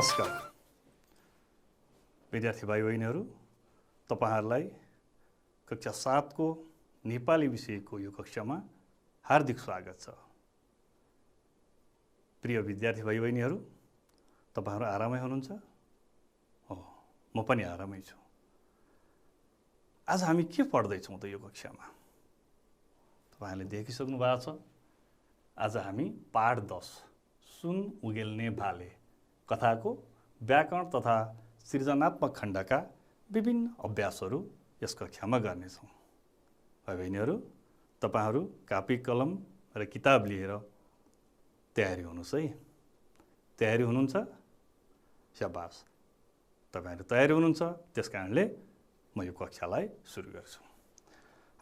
नमस्कार विद्यार्थी भाइ बहिनीहरू, तपाईहरुलाई कक्षा 7 को नेपाली विषयको यो कक्षामा हार्दिक स्वागत छ। प्रिय विद्यार्थी भाइ बहिनीहरू, तपाईहरु आरामै हुनुहुन्छ? हो, म पनि आरामै छु। आज हामी के पढ्दै छौं त यो कक्षामा? तपाईहरुले देखिसक्नु भएको छ। आज हामी पाठ 10 सुन उगेल्ने भाले कथाको व्याकरण तथा सृजनात्मक खण्डका विभिन्न अभ्यासहरू यस कक्षामा गर्नेछौं। भाइ बहिनीहरू, तपाईहरु कापी कलम र किताब लिएर तयारी हुनुस् है। तयारी हुनुहुन्छ? शाबास, तपाईहरु तयारी हुनुहुन्छ। त्यसकारणले म यो कक्षालाई सुरु गर्छु।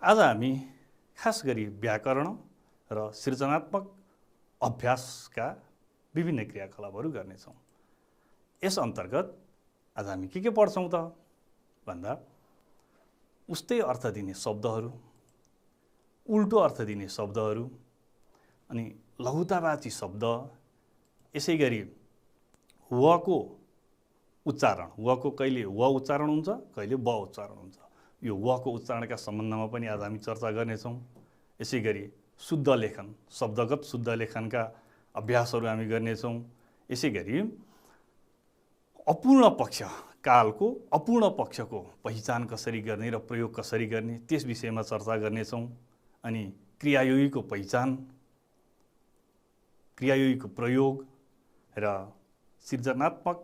आज हामी खास गरी व्याकरण र सृजनात्मक अभ्यासका विभिन्न क्रियाकलापहरू गर्नेछौं। यस अन्तर्गत आज हामी के पढ्छौं त भन्दा उस्तै अर्थ दिने शब्दहरू, उल्टो अर्थ दिने शब्दहरू, अनि लघुतावाची शब्द, यसैगरी वको उच्चारण, वको कहिले व उच्चारण हुन्छ, कहिले ब उच्चारण हुन्छ। यो वको उच्चारणका सम्बन्धमा पनि आज हामी चर्चा गर्नेछौं। यसैगरी शुद्ध लेखन, शब्दगत शुद्ध लेखनका अभ्यासहरू हामी गर्नेछौं। यसैगरी अपूर्ण पक्ष, कालको अपूर्ण पक्षको पहिचान कसरी गर्ने र प्रयोग कसरी गर्ने त्यस विषयमा चर्चा गर्नेछौं। अनि क्रियायोगीको पहिचान, क्रियायोगीको प्रयोग र सृजनात्मक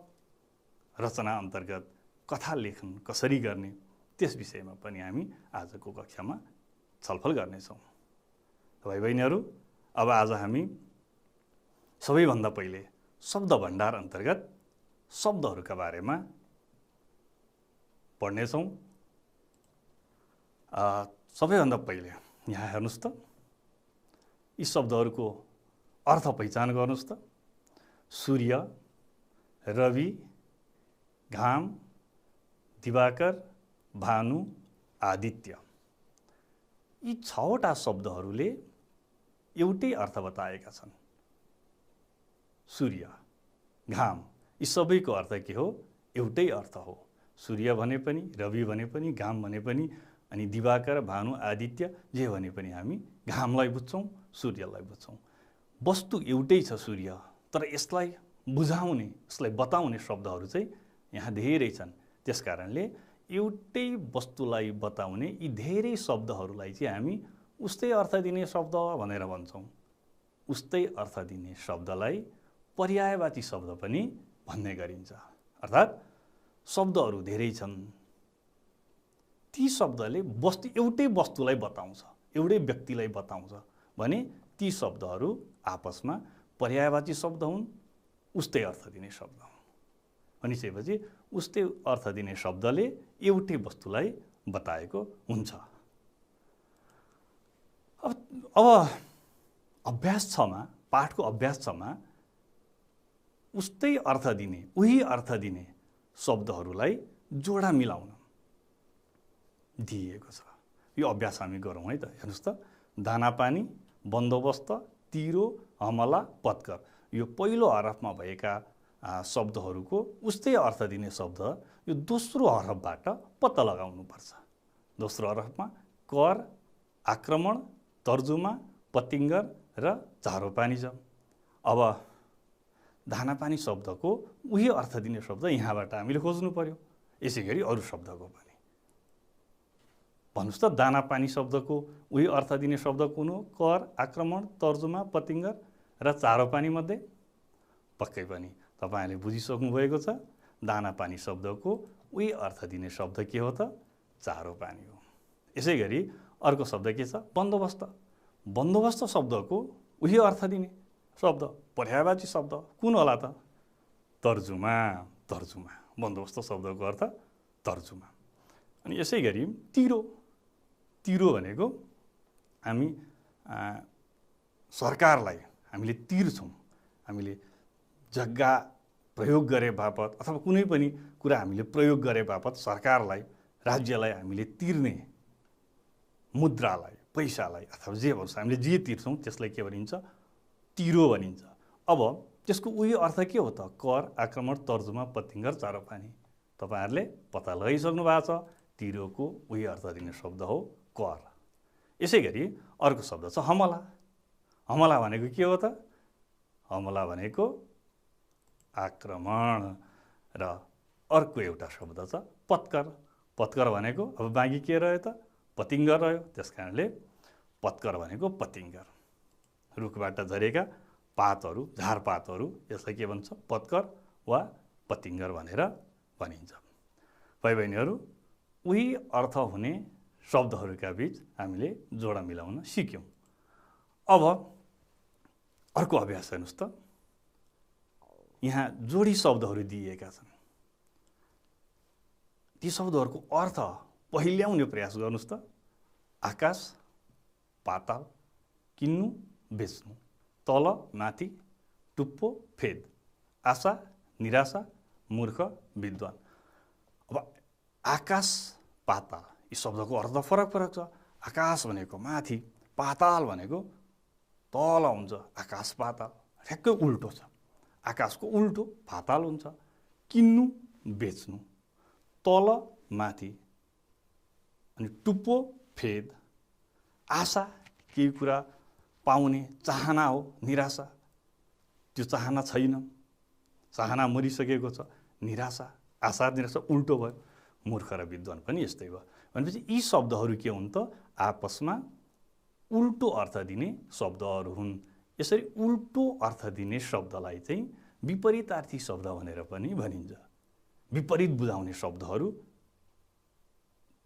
रचना अन्तर्गत कथा लेखन कसरी गर्ने त्यस विषयमा पनि हामी आजको कक्षामा छलफल गर्नेछौं। भाइ बहिनीहरू, अब आज हामी सबैभन्दा पहिले शब्द भण्डार अन्तर्गत शब्दहरूका बारेमा पढ्नेछौं। सबैभन्दा पहिले यहाँ हेर्नुस् त, यी शब्दहरूको अर्थ पहिचान गर्नुस् त। सूर्य, रवि, घाम, दिवाकर, भानु, आदित्य, यी 6वटा शब्दहरूले एउटै अर्थ बताएका छन्। सूर्य, घाम, यी सबैको अर्थ के हो? एउटै अर्थ हो। सूर्य भने पनि, रवि भने पनि, घाम भने पनि, अनि दिवाकर, भानु, आदित्य जे भने पनि हामी घामलाई बुझ्छौं, सूर्यलाई बुझ्छौं। वस्तु एउटै छ सूर्य, तर यसलाई बुझाउने, यसलाई बताउने शब्दहरू चाहिँ यहाँ धेरै छन्। त्यसकारणले एउटै वस्तुलाई बताउने यी धेरै शब्दहरूलाई चाहिँ हामी उस्तै अर्थ दिने शब्द भनेर भन्छौं। उस्तै अर्थ दिने शब्दलाई पर्यायवाची शब्द पनि भन्ने गरिन्छ। अर्थात् शब्दहरू धेरै छन्, ती शब्दले एउटै वस्तुलाई बताउँछ, एउटै व्यक्तिलाई बताउँछ भने ती शब्दहरू आपसमा पर्यायवाची शब्द हुन्, उस्तै अर्थ दिने शब्द हुन्। भनिसकेपछि उस्तै अर्थ दिने शब्दले एउटै वस्तुलाई बताएको हुन्छ। अब अभ्यास 6 मा, पाठको अभ्यास 6 मा उस्तै अर्थ दिने, उही अर्थ दिने शब्दहरूलाई जोडा मिलाउन दिएको छ। यो अभ्यास हामी गरौँ है त। हेर्नुस् त, दानापानी, बन्दोबस्त, तिरो, हमला, पत्कर, यो पहिलो हरफमा भएका शब्दहरूको उस्तै अर्थ दिने शब्द यो दोस्रो हरफबाट पत्ता लगाउनुपर्छ। दोस्रो हरफमा कर, आक्रमण, तर्जुमा, पतिङ्गर र झारोपानी छ। अब दानापानी शब्दको उही अर्थ दिने शब्द यहाँबाट हामीले खोज्नु पर्यो। यसैगरी अरू शब्दको पनि भन्नुस् त, दानापानी शब्दको उही अर्थ दिने शब्द कुन हो? कर, आक्रमण, तर्जुमा, पतिङ्गर र चारोपानी मध्ये पक्कै पनि तपाईहरुले बुझिसक्नु भएको छ। दानापानी शब्दको उही अर्थ दिने शब्द के हो त? चारोपानी हो। यसैगरी अर्को शब्द के छ? बन्दोबस्त। बन्दोबस्त शब्दको उही अर्थ दिने शब्द, पर्यायवाची शब्द कुन होला त? तर्जुमा। तर्जुमा, बन्दोबस्त शब्दको अर्थ तर्जुमा। अनि यसैगरी तिरो। तिरो भनेको हामी सरकारलाई हामीले तिर्छौं, हामीले जग्गा प्रयोग गरे बापत अथवा कुनै पनि कुरा हामीले प्रयोग गरे बापत सरकारलाई, राज्यलाई हामीले तिर्ने मुद्रालाई, पैसालाई अथवा जे भन्छ हामीले जे तिर्छौं त्यसलाई के भनिन्छ? तिरो भनिन्छ। अब त्यसको उही अर्थ के हो त? कर, आक्रमण, तर्जुमा, पतिङ्गर, चारोपानी। तपाईहरुले पत्ता लगाइसक्नु भएको छ, तिरोको उही अर्थ दिने शब्द हो कर। यसैगरी अर्को शब्द छ हमला। हमला भनेको के हो त? हमला भनेको आक्रमण। र अर्को एउटा शब्द छ पत्कर। पत्कर भनेको अब बाँकी के रह्यो त? पतिङ्गर रह्यो। त्यसकारणले पत्कर भनेको पतिङ्गर। रुखबाट झरेका पातहरू, झारपातहरू, यसलाई के भन्छ? पत्कर वा पतिङ्गर भनेर भनिन्छ। भाइ बहिनीहरू, उही अर्थ हुने शब्दहरूका बीच हामीले जोडा मिलाउन सिक्यौँ। अब अर्को अभ्यास हेर्नुहोस् त। यहाँ जोडी शब्दहरू दिएका छन्। ती शब्दहरूको अर्थ पहिल्याउने प्रयास गर्नुहोस् त। आकाश, पाताल, किन्नु, बेच्नु, तल, माथि, टुप्पो, फेद, आशा, निराशा, मूर्ख, विद्वान। अब आकाश, पाताल, यी शब्दको अर्थ फरक फरक छ। आकाश भनेको माथि, पाताल भनेको तल हुन्छ। आकाश पाताल ठ्याक्कै उल्टो छ। आकाशको उल्टो पाताल हुन्छ। किन्नु, बेच्नु, तल, माथि, अनि टुप्पो, फेद, आशा, केही कुरा पाउने चाहना हो। निराशा, त्यो चाहना छैन, चाहना मरिसकेको छ। निराशा, आशा, निराशा उल्टो भयो। मूर्ख र विद्वान पनि यस्तै भयो। भनेपछि यी शब्दहरू के हुन् त? आपसमा उल्टो अर्थ दिने शब्दहरू हुन्। यसरी उल्टो अर्थ दिने शब्दलाई चाहिँ विपरीतार्थी शब्द भनेर पनि भनिन्छ। विपरीत बुझाउने शब्दहरू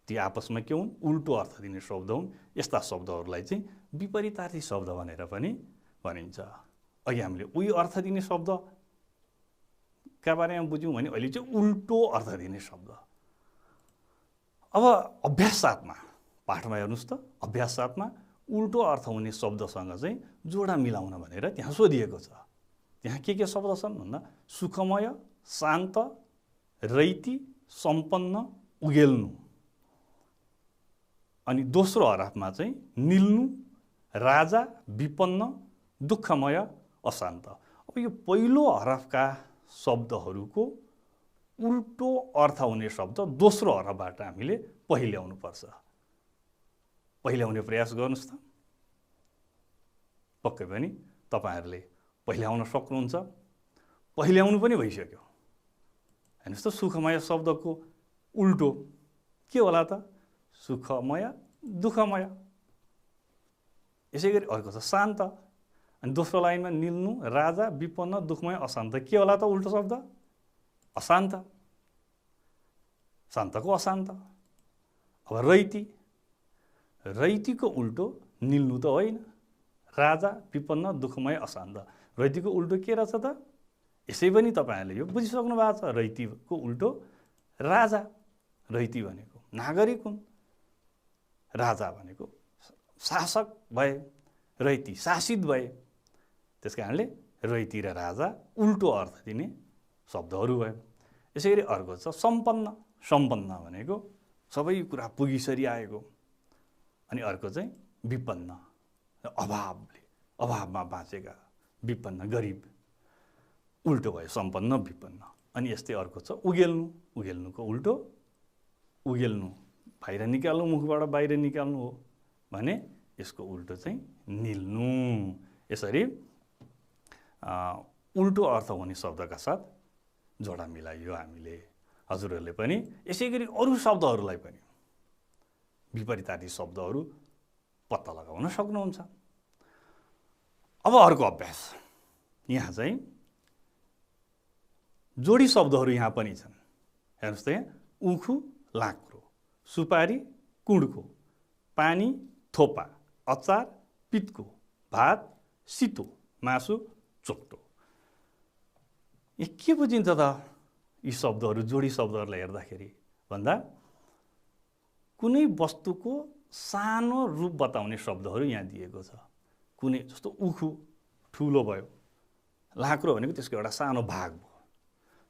ती आपसमा के हुन्? उल्टो अर्थ दिने शब्द हुन्। यस्ता शब्दहरूलाई चाहिँ विपरीतार्थी शब्द भनेर पनि भनिन्छ। अघि हामीले उही अर्थ दिने शब्दका बारेमा बुझ्यौँ भने अहिले चाहिँ उल्टो अर्थ दिने शब्द। अब अभ्यास 7मा पाठमा हेर्नुहोस् त। अभ्यास 7मा उल्टो अर्थ हुने शब्दसँग चाहिँ जोडा मिलाउन भनेर त्यहाँ सोधिएको छ। त्यहाँ के शब्द छन् भन्दा सुखमय, शान्त, रैती, सम्पन्न, उगेल्नु। अनि दोस्रो हरफमा चाहिँ निल्नु, राजा, विपन्न, दुःखमय, अशान्त। अब यो पहिलो हरफका शब्दहरूको उल्टो अर्थ हुने शब्द दोस्रो हरफबाट हामीले पहिल्याउनु पर्छ। पहिल्याउने प्रयास गर्नुहोस् त। पक्कै पनि तपाईहरुले पहिल्याउन सक्नुहुन्छ। पहिल्याउनु पनि भइसक्यो। हेर्नुहोस् त, सुखमय शब्दको उल्टो के होला त? सुखमय, दुःखमय। यसैगरी अर्को छ शान्त। अनि दोस्रो लाइनमा निल्नु, राजा, विपन्न, दुःखमय, अशान्त। के होला त उल्टो शब्द? अशान्त। शान्तको अशान्त। अब रैती। रैतीको उल्टो निल्नु त होइन। राजा, विपन्न, दुःखमय, अशान्त। रैतीको उल्टो के रहेछ त? यसै पनि तपाईहरुले यो बुझिसक्नु भएको छ। रैतीको उल्टो राजा। रैती भनेको नागरिक हुन्। राजा भनेको शासक भए। रैती शासित भए। त्यसकारणले रैती र राजा उल्टो अर्थ दिने शब्दहरू भए। यसैगरी अर्को छ सम्पन्न। सम्पन्न भनेको सबै कुरा पुगिसरी आएको। अनि अर्को चाहिँ विपन्न, अभावमा बाँचेका, विपन्न, गरिब। उल्टो भयो सम्पन्न, विपन्न। अनि यस्तै अर्को छ उगेल्नु। उगेल्नुको उल्टो उगेल्नु, बाहिर निकाल्नु, मुखबाट बाहिर निकाल्नु हो भने यसको उल्टो चाहिँ निल्नु। यसरी उल्टो अर्थ हुने शब्दका साथ जोडा मिलाइयो हामीले। हजुरहरूले पनि यसैगरी अरू शब्दहरूलाई पनि विपरीतार्थी शब्दहरू पत्ता लगाउन सक्नुहुन्छ। अब अर्को अभ्यास। यहाँ चाहिँ जोडी शब्दहरू यहाँ पनि छन्। हेर्नुहोस् त, यहाँ उखु, लाँक्रो, सुपारी, कुँडको, पानी, थोपा, अचार, पित्को, भात, सितो, मासु, चोक्टो। यहाँ के बुझिन्छ त यी शब्दहरू, जोडी शब्दहरूलाई हेर्दाखेरि भन्दा कुनै वस्तुको सानो रूप बताउने शब्दहरू यहाँ दिएको छ। कुनै जस्तो उखु ठुलो भयो, लाँक्रो भनेको त्यसको एउटा सानो भाग भयो,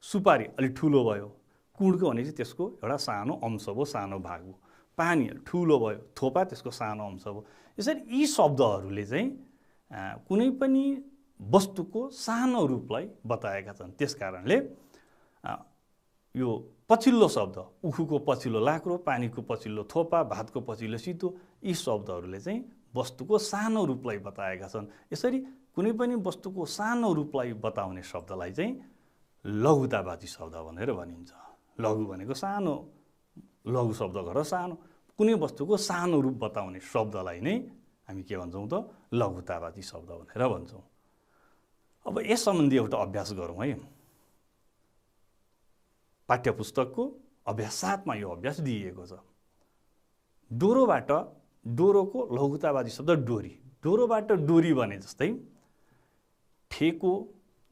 सुपारी अलि ठुलो भयो, कुँडको भनेपछि त्यसको एउटा सानो अंश भयो, सानो भाग भयो, पानी ठुलो भयो, थोपा त्यसको सानो अंश भयो। यसरी यी शब्दहरूले चाहिँ कुनै पनि वस्तुको सानो रूपलाई बताएका छन्। त्यसकारणले यो पछिल्लो शब्द उखुको पछिल्लो लाक्रो, पानीको पछिल्लो थोपा, भातको पछिल्लो सितो, यी शब्दहरूले चाहिँ वस्तुको सानो रूपलाई बताएका छन्। यसरी कुनै पनि वस्तुको सानो रूपलाई बताउने शब्दलाई चाहिँ लघुतावाची शब्द भनेर भनिन्छ। लघु भनेको सानो, लघु शब्द गरेर सानो, कुनै वस्तुको सानो रूप बताउने शब्दलाई नै हामी के भन्छौँ त लघुतावाची शब्द भनेर भन्छौँ। अब यस सम्बन्धी एउटा अभ्यास गरौँ है। पाठ्यपुस्तकको अभ्यास 7 मा यो अभ्यास दिइएको छ। डोरोबाट, डोरोको लघुतावाची शब्द डोरी, डोरोबाट डोरी भने जस्तै ठेको,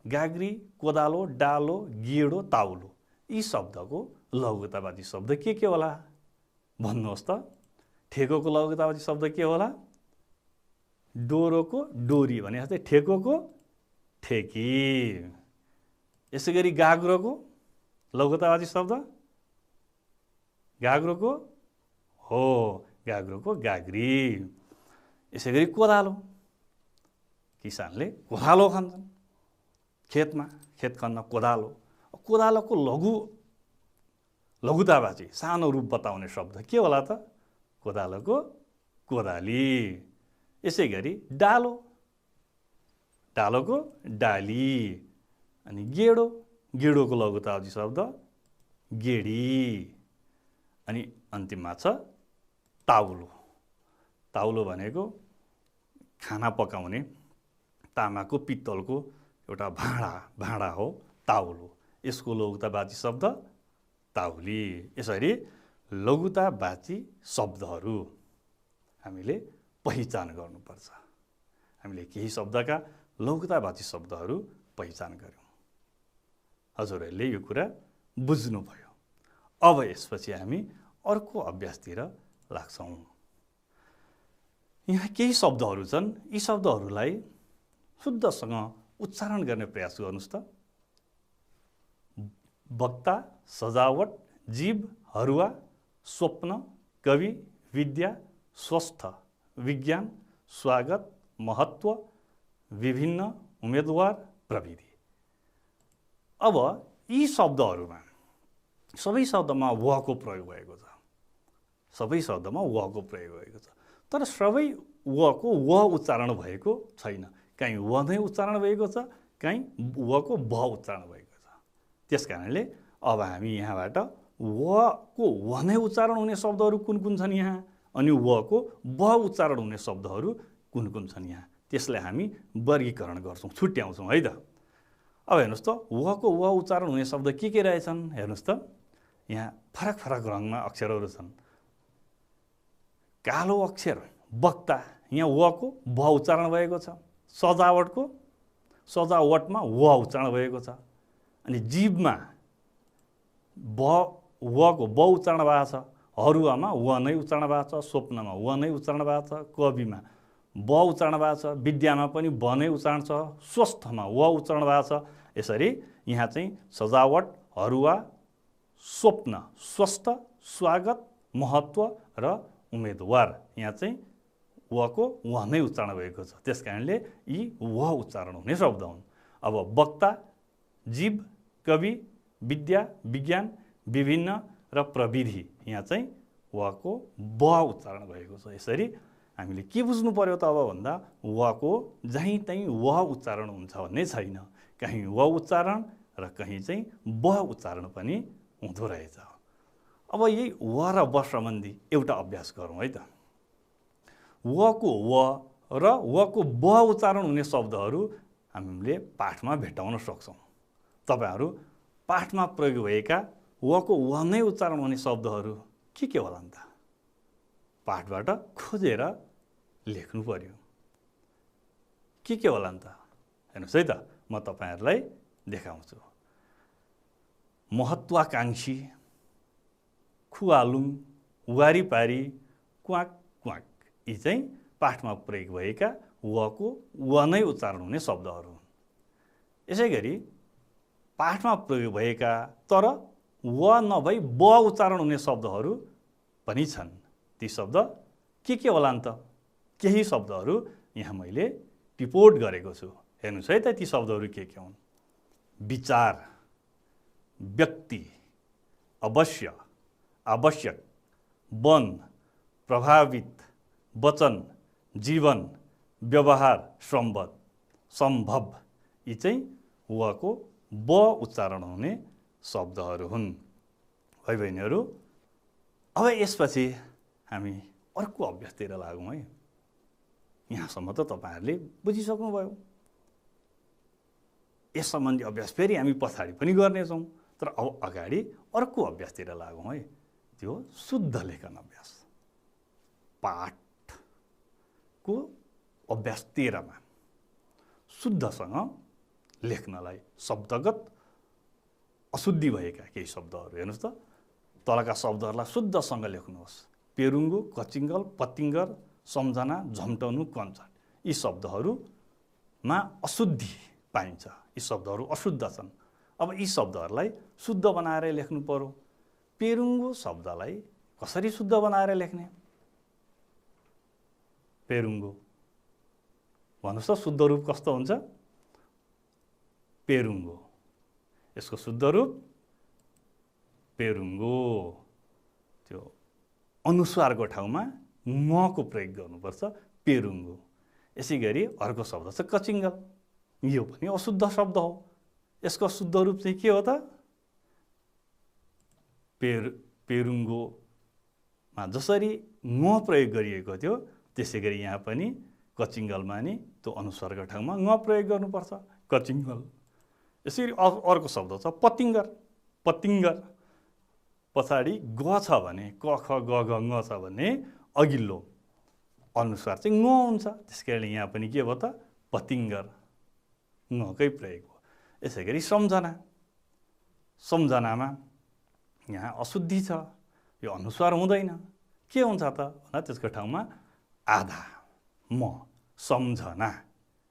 गाग्री, कोदालो, डालो, गेडो, ताउलो, यी शब्दको लघुतावाची शब्द के होला भन्नुहोस् त। ठेकोको लघुतावाची शब्द के होला? डोरोको डोरी भने जस्तै ठेकोको ठेकी। यसै गरी गाग्रोको लघुतावाची शब्द गाग्रोको हो, गाग्रोको गाग्री। यसै गरी कोदालो, किसानले कोदालो खन्छन् खेतमा, खेत खन्न कोदालो। कोदालोको लघुतावाची सानो रूप बताउने शब्द के होला त? कोदालोको कोदाली। यसै गरी डालो, डालोको डाली। अनि गेडो, गेडोको लघुतावाची शब्द गेडी। अनि अन्तिममा छ ताउलो। ताउलो भनेको खाना पकाउने तामाको पित्तलको एउटा भाँडा हो ताउलो। यसको लघुतावाची शब्द ताउली। यसरी लघुतावाची शब्दहरू हामीले पहिचान गर्नुपर्छ। हामीले केही शब्दका लघुतावाची शब्दहरू पहिचान गर्यौँ। हजुरहरूले यो कुरा बुझ्नुभयो। अब यसपछि हामी अर्को अभ्यासतिर लाग्छौँ। यहाँ केही शब्दहरू छन्, यी शब्दहरूलाई शुद्धसँग उच्चारण गर्ने प्रयास गर्नुहोस् त। वक्ता, सजावट, जीव, हरुवा, स्वप्न, कवि, विद्या, स्वस्थ, विज्ञान, स्वागत, महत्व, विभिन्न, उम्मेदवार, प्रविधि। अब यी शब्दहरूमा सबै शब्दमा वको प्रयोग भएको छ। सबै शब्दमा वको प्रयोग भएको छ। तर सबै वको व उच्चारण भएको छैन। कहीँ व नै उच्चारण भएको छ, कहीँ वको ब उच्चारण भएको छ। त्यसकारणले अब हामी यहाँबाट वको व नै उच्चारण हुने शब्दहरू कुन कुन छन् यहाँ, अनि वको ब उच्चारण हुने शब्दहरू कुन कुन छन् यहाँ, त्यसलाई हामी वर्गीकरण गर्छौँ, छुट्याउँछौँ है त। अब हेर्नुहोस् त, वको व उच्चारण हुने शब्द के रहेछन् हेर्नुहोस् त। यहाँ फरक फरक रङमा अक्षरहरू छन्। कालो अक्षर वक्ता, यहाँ वको ब उच्चारण भएको छ। सजावटको सजावटमा व उच्चारण भएको छ। अनि जीवमा वको ब उच्चारण भएको छ। हरुवामा व नै उच्चारण भएको छ। स्वप्नमा व नै उच्चारण भएको छ। कविमा ब उच्चारण भएको छ। विद्यामा पनि ब नै उच्चारण छ। स्वस्थमा व उच्चारण भएको छ। यसरी यहाँ चाहिँ सजावट, हरुवा, स्वप्न, स्वस्थ, स्वागत, महत्व र उम्मेदवार, यहाँ चाहिँ वको व नै उच्चारण भएको छ। त्यसकारणले यी व उच्चारण हुने शब्द हुन्। अब वक्ता, जीव, कवि, विद्या, विज्ञान, विभिन्न र प्रविधि, यहाँ चाहिँ वको ब उच्चारण भएको छ। यसरी हामीले के बुझ्नु पर्यो त अब भन्दा, वको जहीँ तहीँ व उच्चारण हुन्छ भन्ने छैन। कहीँ व उच्चारण र कहीँ चाहिँ ब उच्चारण पनि हुँदो रहेछ। अब यही व र ब सम्बन्धी एउटा अभ्यास गरौँ है त। वको व र वको ब उच्चारण हुने शब्दहरू हामीले पाठमा भेट्टाउन सक्छौँ। तपाईहरू पाठमा प्रयोग भएका वको व नै उच्चारण हुने शब्दहरू के होला नि त? पाठबाट खोजेर लेख्नु पर्यो। के होला नि त? हेर्नुहोस् है त, म तपाईहरूलाई देखाउँछु। महत्वाकांक्षी, खुवालुङ, वारीपारी, क्वाक क्वाक, यी चाहिँ पाठमा प्रयोग भएका वको व नै उच्चारण हुने शब्दहरू हुन्। यसै गरी पाठमा प्रयोग भएका तर व नभई ब उच्चारण हुने शब्दहरू पनि छन्। ती शब्द के होला नि त? केही शब्दहरू यहाँ मैले टिपोट गरेको छु। हेर्नुहोस् है त ती शब्दहरू के हुन्? विचार, व्यक्ति, अवश्य, आवश्यक, बन्द, प्रभावित, वचन, जीवन, व्यवहार, सम्भव, यी चाहिँ वको ब उच्चारण हुने शब्दहरू हुन्। भाइ बहिनीहरू, अब यसपछि हामी अर्को अभ्यासतिर लागौँ है। यहाँसम्म त तपाईँहरूले बुझिसक्नुभयो। यस सम्बन्धी अभ्यास फेरि हामी पछाडि पनि गर्नेछौँ, तर अब अगाडि अर्को अभ्यासतिर लागौँ है। त्यो शुद्ध लेखन अभ्यास। पाठको अभ्यास 13मा शुद्धसँग लेख्नलाई शब्दगत अशुद्धि भएका केही शब्दहरू हेर्नुहोस् त, तलका शब्दहरूलाई शुद्धसँग लेख्नुहोस्। पेरुङ्गो, कचिङ्गल, पतिङ्गर, सम्झना, झम्टाउनु, कञ्चट, यी शब्दहरूमा अशुद्धि पाइन्छ। यी शब्दहरू अशुद्ध छन्। अब यी शब्दहरूलाई शुद्ध बनाएर लेख्नु पर्यो। पेरुङ्गो शब्दलाई कसरी शुद्ध बनाएर लेख्ने? पेरुङ्गो भन्नुहोस् त, शुद्ध रूप कस्तो हुन्छ? पेरुङ्गो। यसको शुद्ध रूप पेरुङ्गो। त्यो अनुस्वारको ठाउँमा मको प्रयोग गर्नुपर्छ, पेरुङ्गो। यसै गरी अर्को शब्द छ कचिङ्गल। यो पनि अशुद्ध शब्द हो। यसको शुद्ध रूप चाहिँ के हो त? पेरुङ्गोमा जसरी म प्रयोग गरिएको थियो त्यसै गरी यहाँ पनि कचिङ्गलमा नि त्यो अनुस्वारको ठाउँमा ङ प्रयोग गर्नुपर्छ, कचिङ्गल। यसरी अर्को शब्द छ पतिङ्गर। पतिङ्गर पछाडि ग छ भने, क ख ग घ ङ छ भने अघिल्लो अनुस्वार चाहिँ ङ हुन्छ। त्यस कारणले यहाँ पनि के भयो त? पतिङ्गर, ङकै प्रयोग हो। यसै गरी सम्झना। सम्झनामा यहाँ अशुद्धि छ, यो अनुस्वार हुँदैन। के हुन्छ त भन्दा त्यसको ठाउँमा आधा म, सम्झना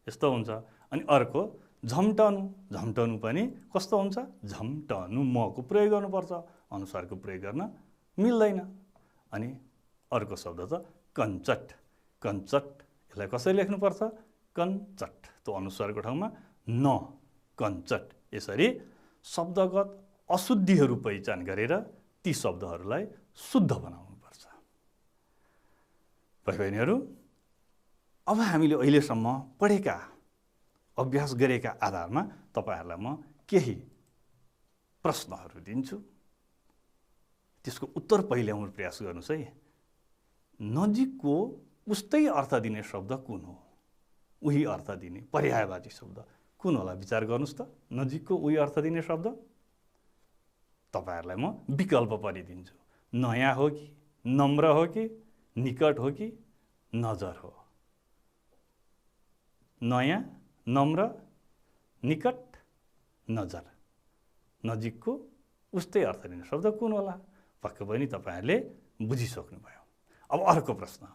यस्तो हुन्छ। अनि अर्को झम्टाउनु। झम्टाउनु पनि कस्तो हुन्छ? झम्टाउनु, मको प्रयोग गर्नुपर्छ, अनुस्वारको प्रयोग गर्न मिल्दैन। अनि अर्को शब्द छ कञ्चट। कञ्चट, यसलाई कसरी लेख्नुपर्छ? कञ्चट, त्यो अनुस्वारको ठाउँमा न, कञ्चट। यसरी शब्दगत अशुद्धिहरू पहिचान गरेर ती शब्दहरूलाई शुद्ध बनाउनुपर्छ। भाइ बहिनीहरू, अब हामीले अहिलेसम्म पढेका, अभ्यास गरेका आधारमा तपाईँहरूलाई म केही प्रश्नहरू दिन्छु। त्यसको उत्तर पहिल्याउनु प्रयास गर्नुहोस् है। नजिकको उस्तै अर्थ दिने शब्द कुन हो? उही अर्थ दिने पर्यायवाची शब्द कुन होला? विचार गर्नुहोस् त। नजिकको उही अर्थ दिने शब्द तपाईँहरूलाई म विकल्प पनि दिन्छु। नयाँ हो कि, नम्र हो कि, निकट हो कि, नजर हो? नयाँ, नम्र, निकट, नजर। नजिकको उस्तै अर्थ दिने शब्द कुन होला? पक्कै पनि तपाईँहरूले बुझिसक्नुभयो। अब अर्को प्रश्न,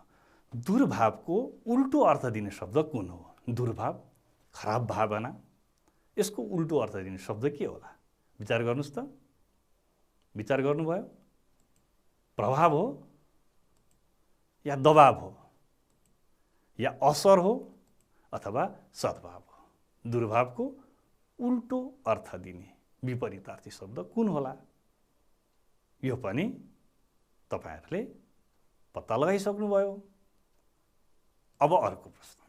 दुर्भावको उल्टो अर्थ दिने शब्द कुन हो? दुर्भाव, खराब भावना, यसको उल्टो अर्थ दिने शब्द के होला? विचार गर्नुहोस् त। विचार गर्नुभयो? प्रभाव हो या दबाव हो या असर हो अथवा सद्भाव हो? दुर्भावको उल्टो अर्थ दिने विपरीतार्थी शब्द कुन होला? यो पनि तपाईँहरूले पत्ता लगाइसक्नुभयो। अब अर्को प्रश्न,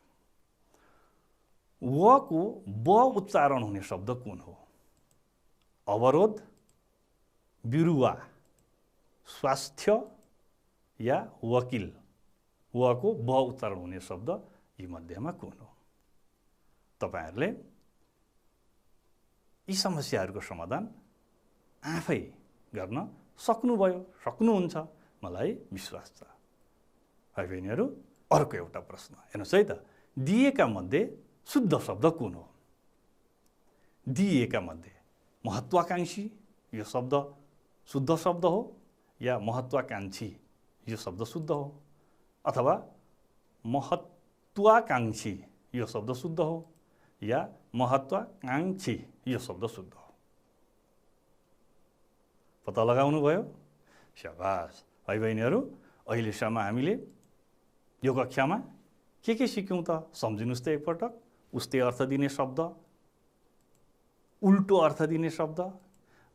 वको ब उच्चारण हुने शब्द कुन हो? अवरोध, बिरुवा, स्वास्थ्य या वकिल? वको ब उच्चारण हुने शब्द यी मध्येमा कुन हो? तपाईँहरूले यी समस्याहरूको समाधान आफै गर्न सक्नुहुन्छ, मलाई विश्वास छ। भाइ बहिनीहरू, अर्को एउटा प्रश्न हेर्नुहोस् है त। दिएका मध्ये शुद्ध शब्द कुन हो? दिएका मध्ये महत्त्वाकांक्षी यो शब्द शुद्ध शब्द हो या महत्त्वाकांक्षी यो शब्द शुद्ध हो? अथवा महत्त्वाकांक्षी यो शब्द शुद्ध हो या महत्त्वाकांक्षी यो शब्द शुद्ध हो? पत्ता लगाउनु भयो? शाबास। भाइ बहिनीहरू, अहिलेसम्म हामीले यो कक्षामा के सिक्यौँ त? सम्झिनुहोस् त एकपटक। उस्तै अर्थ दिने शब्द, उल्टो अर्थ दिने शब्द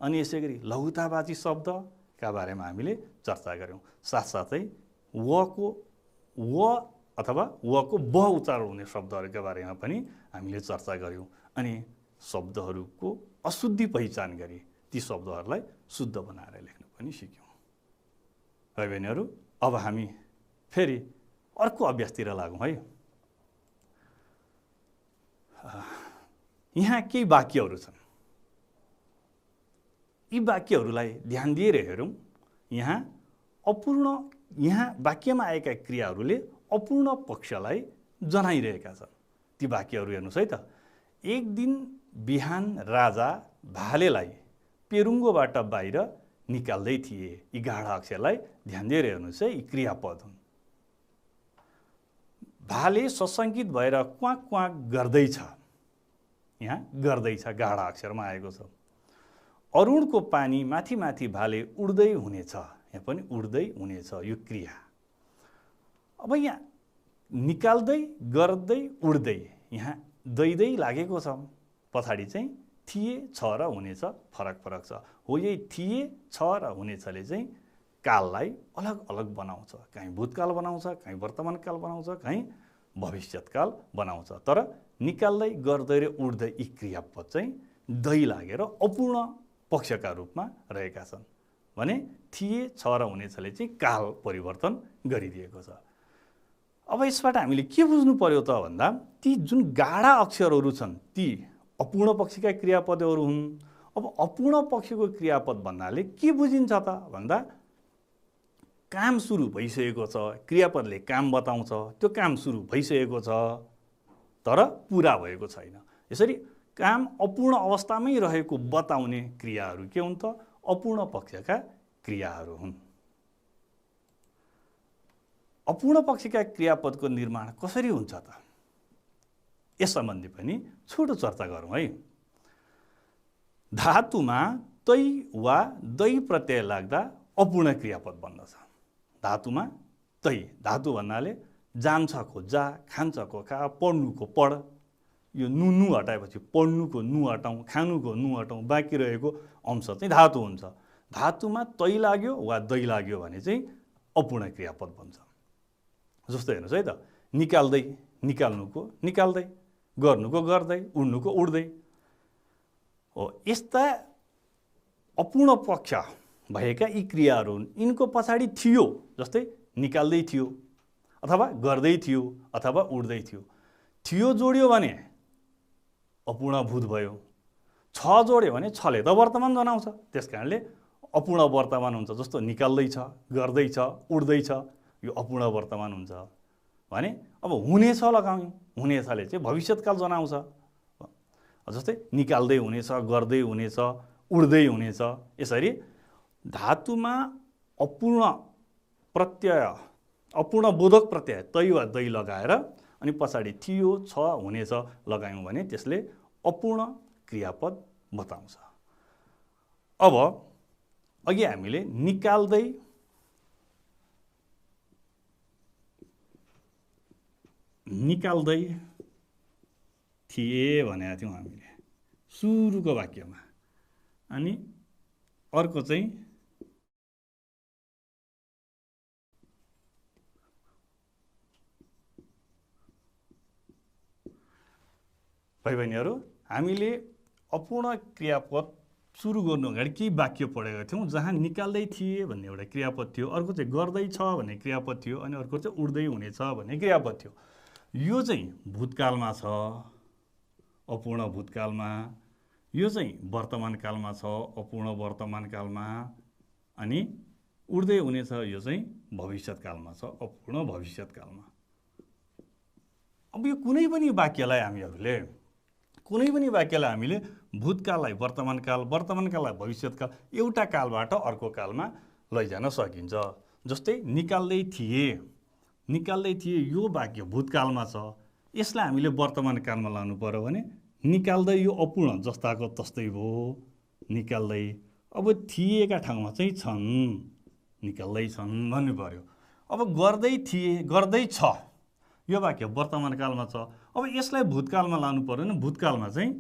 अनि यसै गरी लघुतावाची शब्दका बारेमा हामीले चर्चा गऱ्यौँ। साथसाथै वको व अथवा वको ब उच्चारण हुने शब्दहरूका बारेमा पनि हामीले चर्चा गऱ्यौँ अनि शब्दहरूको अशुद्धि पहिचान गरी ती शब्दहरूलाई शुद्ध बनाएर लेख्न पनि सिक्यौँ। भाइ बहिनीहरू, अब हामी फेरि अर्को अभ्यासतिर लागौँ है। यहाँ केही वाक्यहरू छन्। यी वाक्यहरूलाई ध्यान दिएर हेरौँ। यहाँ वाक्यमा आएका क्रियाहरूले अपूर्ण पक्षलाई जनाइरहेका छन्। ती वाक्यहरू हेर्नुहोस् है त। एक दिन बिहान राजा भालेलाई पेरुङ्गोबाट बाहिर निकाल्दै थिए। यी गाढा अक्षरलाई ध्यान दिएर हेर्नुहोस् है, यी क्रियापद हुन्। भाले सशङ्कित भएर क्वाक क्वाक गर्दैछ। यहाँ गर्दैछ गाढा अक्षरमा आएको छ। अरुणको पानी माथि माथि भाले उड्दै हुनेछ। यहाँ पनि उड्दै हुनेछ, यो क्रिया। अब यहाँ निकाल्दै, गर्दै, उड्दै, यहाँ दै लागेको छ। पछाडि चाहिँ थिए, छ र हुनेछ फरक फरक छ। हो, यही थिए, छ र हुनेछले चाहिँ काललाई अलग अलग बनाउँछ। कहीँ भूतकाल बनाउँछ, कहीँ वर्तमानकाल बनाउँछ, कहीँ भविष्यत्काल बनाउँछ। तर निकाल्दै, गर्दै र उड्दै यी क्रियापद चाहिँ दै लागेर अपूर्ण पक्षका रूपमा रहेका छन् भने थिए, छ र हुनेछले चाहिँ काल परिवर्तन गरिदिएको छ। अब यसबाट हामीले के बुझ्नु पर्यो त भन्दा ती जुन गाढा अक्षरहरू छन् ती अपूर्ण पक्षका क्रियापदहरू हुन्। अब अपूर्ण पक्षको क्रियापद भन्नाले के बुझिन्छ त भन्दा काम सुरु भइसकेको छ, क्रियापदले काम बताउँछ, त्यो काम सुरु भइसकेको छ तर पुरा भएको छैन। यसरी काम अपूर्ण अवस्थामै रहेको बताउने क्रियाहरू के हुन् त? अपूर्ण पक्षका क्रियाहरू हुन्। अपूर्ण पक्षका क्रियापदको निर्माण कसरी हुन्छ त? यस सम्बन्धी पनि छोटो चर्चा गरौँ है। धातुमा तै वा दै प्रत्यय लाग्दा अपूर्ण क्रियापद बन्दछ। धातुमा तै, धातु भन्नाले जान्छको जा, खान्छको खा, पढ्नुको पढ, यो नु हटाएपछि पढ्नुको नु हटाउँ, खानुको नु हटाउँ, बाँकी रहेको अंश चाहिँ धातु हुन्छ। धातुमा तै लाग्यो वा दै लाग्यो भने चाहिँ अपूर्ण क्रियापद बन्छ। जस्तो हेर्नुहोस् है त, निकाल्दै, निकाल्नुको निकाल्दै, गर्नुको गर्दै, उड्नुको उड्दै हो। यस्ता अपूर्ण पक्ष भएका यी क्रियाहरू हुन्। यिनको पछाडि थियो, जस्तै निकाल्दै थियो अथवा गर्दै थियो अथवा उड्दै थियो। थियो जोड्यो भने अपूर्ण भूत भयो, छ जोड्यो भने छले त वर्तमान जनाउँछ, त्यस कारणले अपूर्ण वर्तमान हुन्छ। जस्तो निकाल्दैछ, गर्दैछ, उड्दैछ, यो अपूर्ण वर्तमान हुन्छ भने अब हुनेछ लगायौँ, हुनेछले चाहिँ भविष्यत्काल जनाउँछ। जस्तै निकाल्दै हुनेछ, गर्दै हुनेछ, उड्दै हुनेछ। यसरी धातुमा अपूर्ण प्रत्यय, अपूर्ण बोधक प्रत्यय तै वा दै लगाएर अनि पछाडि थियो, छ, हुनेछ लगायौँ भने त्यसले अपूर्ण क्रियापद बताउँछ। अब अघि हामीले निकाल्दै, निकाल्दै थिए भनेका थियौँ हामीले सुरुको वाक्यमा। अनि अर्को चाहिँ भाइ बहिनीहरू, हामीले अपूर्ण क्रियापद सुरु गर्नु अगाडि केही वाक्य पढेका थियौँ जहाँ निकाल्दै थिए भन्ने एउटा क्रियापद थियो, अर्को चाहिँ गर्दैछ भन्ने क्रियापद थियो, अनि अर्को चाहिँ उड्दै हुनेछ भन्ने क्रियापद थियो। यो चाहिँ भूतकालमा छ, अपूर्ण भूतकालमा। यो चाहिँ वर्तमानकालमा छ, अपूर्ण वर्तमानकालमा। अनि उड्दै हुनेछ, यो चाहिँ भविष्यत्कालमा छ, अपूर्ण भविष्यत्कालमा। अब यो कुनै पनि वाक्यलाई हामीले भूतकाललाई वर्तमानकाल, वर्तमानकाललाई भविष्यत्काल, एउटा कालबाट अर्को कालमा लैजान सकिन्छ। जस्तै निकाल्दै थिए, निकाल्दै थिए यो वाक्य भूतकालमा छ, यसलाई हामीले वर्तमानकालमा लानु पर्यो भने निकाल्दै यो अपूर्ण जस्ताको तस्तै भयो, निकाल्दै। अब थिएका ठाउँमा चाहिँ छन्, निकाल्दै छन् भन्नु पर्यो। अब गर्दै थिए, गर्दै छ, यो वाक्य वर्तमान कालमा छ। अब यसलाई भूतकालमा लानु पर्यो भने भूतकालमा चाहिँ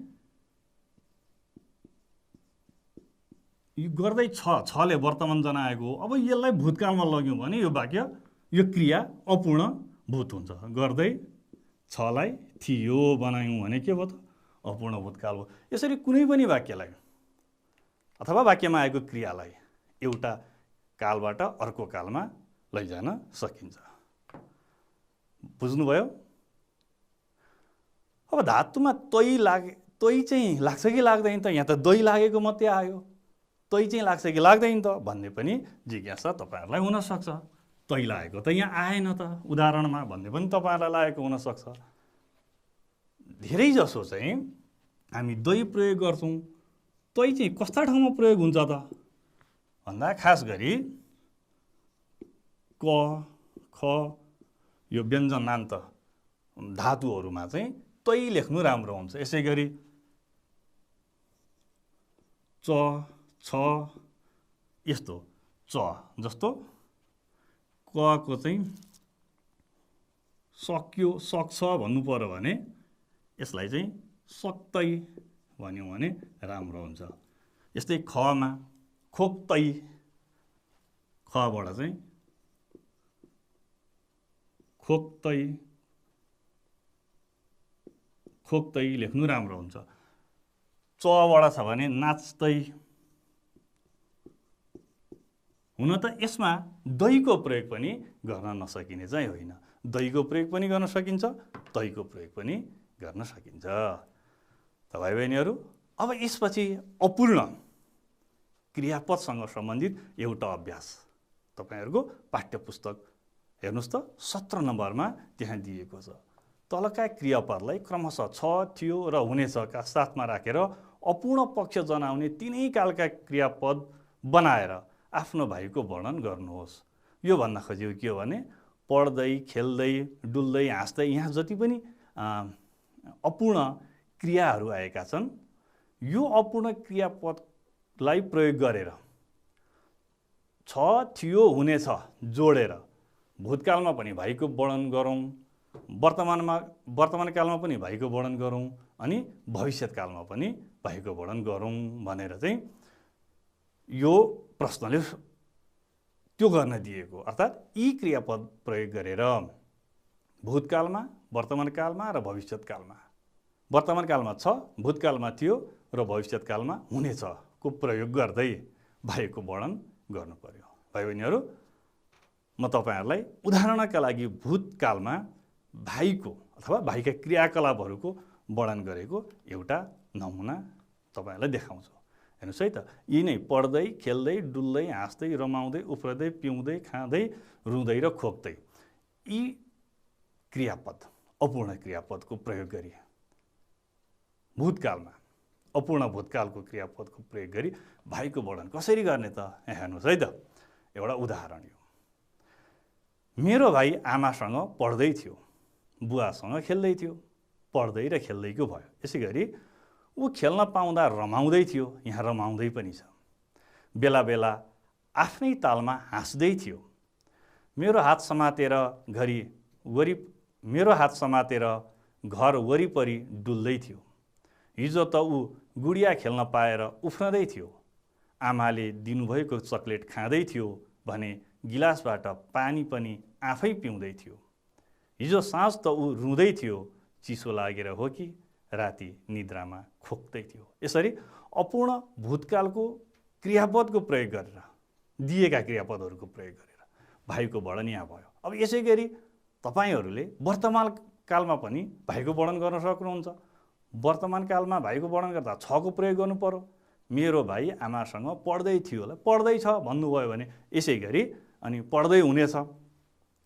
यो गर्दै छले वर्तमान जनाएको। अब यसलाई भूतकालमा लग्यौँ भने यो वाक्य यो क्रिया अपूर्ण भूत हुन्छ। गर्दै छलाई थियो बनायौँ भने के भयो त? अपूर्ण भूतकाल हो। यसरी कुनै पनि वाक्यलाई अथवा वाक्यमा आएको क्रियालाई एउटा कालबाट अर्को कालमा लैजान सकिन्छ। बुझ्नुभयो? अब धातुमा तोइ चाहिँ लाग्छ कि लाग्दैन त? यहाँ त दही लागेको मात्रै आयो, तोइ चाहिँ लाग्छ कि लाग्दैन त भन्ने पनि जिज्ञासा तपाईँहरूलाई हुनसक्छ। तोइ लागेको त यहाँ आएन त उदाहरणमा भन्ने पनि तपाईँहरूलाई लागेको हुनसक्छ। धेरै जसो चाहिँ हामी दही प्रयोग गर्छौँ, तोइ चाहिँ कस्ता ठाउँमा प्रयोग हुन्छ त भन्दा खास गरी क ख यो व्यञ्जनान्त धातुहरूमा चाहिँ तोइ लेख्नु राम्रो हुन्छ। यसै गरी च छ यस्तो च जस्तो क को चाहिँ सक्यो सक्छ भन्नु पर्यो भने यसलाई चाहिँ सक्तै भन्यौँ भने राम्रो हुन्छ। यस्तै खमा खोक्तै, खबाट चाहिँ खोक्तै खोक्तै लेख्नु राम्रो हुन्छ। चबाट छ भने नाच्दै। हुन त यसमा दहीको प्रयोग पनि गर्न नसकिने चाहिँ होइन। दहीको प्रयोग पनि गर्न सकिन्छ, तहीको प्रयोग पनि गर्न सकिन्छ। त भाइ बहिनीहरू, अब यसपछि अपूर्ण क्रियापदसँग सम्बन्धित एउटा अभ्यास तपाईँहरूको पाठ्यपुस्तक हेर्नुहोस् त 17 नम्बरमा त्यहाँ दिएको छ। तलका क्रियापदलाई क्रमशः छ, थियो र हुनेछका साथमा राखेर अपूर्ण पक्ष जनाउने तिनै कालका क्रियापद बनाएर आफ्नो भाइको वर्णन गर्नुहोस्। यो भन्न खोजेको के हो भने पढ्दै, खेल्दै, डुल्दै, हाँस्दै यहाँ जति पनि अपूर्ण क्रियाहरू आएका छन्, यो अपूर्ण क्रियापदलाई प्रयोग गरेर छ, थियो, हुनेछ जोडेर भूतकालमा पनि भाइको वर्णन गरौँ, वर्तमान कालमा पनि भाइको वर्णन गरौँ, अनि भविष्यकालमा पनि भाइको वर्णन गरौँ भनेर चाहिँ यो प्रश्नले त्यो गर्न दिएको। अर्थात् यी क्रियापद प्रयोग गरेर भूतकालमा, वर्तमानकालमा र भविष्यकालमा, वर्तमानकालमा छ, भूतकालमा थियो र भविष्यकालमा हुनेछको प्रयोग गर्दै भाइको वर्णन गर्नु पर्यो। भाइ बहिनीहरू, म तपाईँहरूलाई उदाहरणका लागि भूतकालमा भाइको अथवा भाइका क्रियाकलापहरूको वर्णन गरेको एउटा नमुना तपाईँहरूलाई देखाउँछु। हेर्नुहोस् है त, यी नै पढ्दै, खेल्दै, डुल्दै, हाँस्दै, रमाउँदै, उफ्रदै, पिउँदै, खाँदै, रुँदै र खोक्दै, यी क्रियापद अपूर्ण क्रियापदको प्रयोग गरी भूतकालमा अपूर्ण भूतकालको क्रियापदको प्रयोग गरी भाइको वर्णन कसरी गर्ने त? हेर्नुहोस् है त, एउटा उदाहरण यो। मेरो भाइ आमासँग पढ्दै थियो, बुवासँग खेल्दै थियो, पढ्दै र खेल्दैको भयो। यसै गरी ऊ खेल्न पाउँदा रमाउँदै थियो, यहाँ रमाउँदै पनि छ। बेला बेला आफ्नै तालमा हाँस्दै थियो। मेरो हात समातेर घर वरिपरि डुल्दै थियो। हिजो त ऊ गुडिया खेल्न पाएर उफ्रँदै थियो। आमाले दिनुभएको चकलेट खाँदै थियो भने गिलासबाट पानी पनि आफै पिउँदै थियो। हिजो साँझ त ऊ रुँदै थियो, चिसो लागेर हो कि राति निद्रामा खोक्दै थियो। यसरी अपूर्ण भूतकालको क्रियापदको प्रयोग गरेर, दिएका क्रियापदहरूको प्रयोग गरेर भाइको वर्णन यहाँ भयो। अब यसै गरी तपाईँहरूले वर्तमान कालमा पनि भाइको वर्णन गर्न सक्नुहुन्छ। वर्तमान कालमा भाइको वर्णन गर्दा छको प्रयोग गर्नु पर्यो। मेरो भाइ आमासँग पढ्दै थियो होला, पढ्दैछ भन्नुभयो भने यसै गरी अनि पढ्दै हुनेछ